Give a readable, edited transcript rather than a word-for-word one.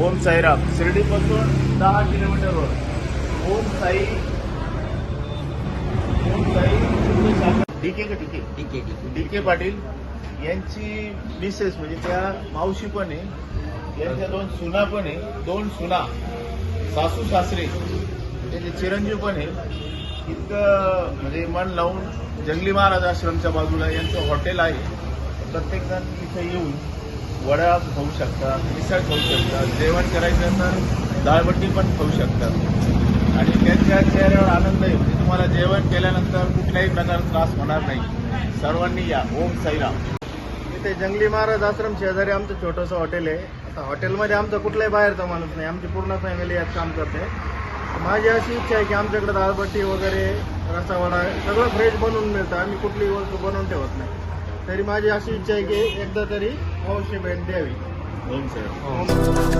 ओम साईराम शिर्डीपासून 10 किलोमीटरवर ओम साई डीके पाटील यांची मिसेस म्हणजे त्या मावशी पण आहे, यांच्या 2 सुना पण आहे, 2 सुना सासू सासरे त्याचे चिरंजीव पण आहे. इतकं म्हणजे मन लावून जंगली महाराज आश्रमच्या बाजूला यांचं हॉटेल आहे. प्रत्येक जण इथे येऊन वडा खाऊ शकतात, मिसळ खाऊ शकतात, जेवण करायचं तर डाळबट्टी पण खाऊ शकतात आणि त्यांच्या चेहऱ्यावर आनंद आहे. म्हणजे तुम्हाला जेवण केल्यानंतर कुठल्याही प्रकारचा त्रास होणार नाही. सर्वांनी या. ओम साईराम. इथे जंगली महाराज आश्रम शेजारी आमचं छोटंसं हॉटेल आहे. आता हॉटेलमध्ये आमचा कुठलाही बाहेरचा माणूस नाही, आमची पूर्ण फॅमिली यात काम करते. माझी अशी इच्छा आहे की आमच्याकडे दाळबट्टी वगैरे रसावडा सगळं फ्रेश बनवून मिळतं. आम्ही कुठलीही वस्तू बनवून ठेवत नाही. तरी माझी अशी इच्छा आहे की एकदा तरी अवश्य भेट द्यावी. ओम साईराम.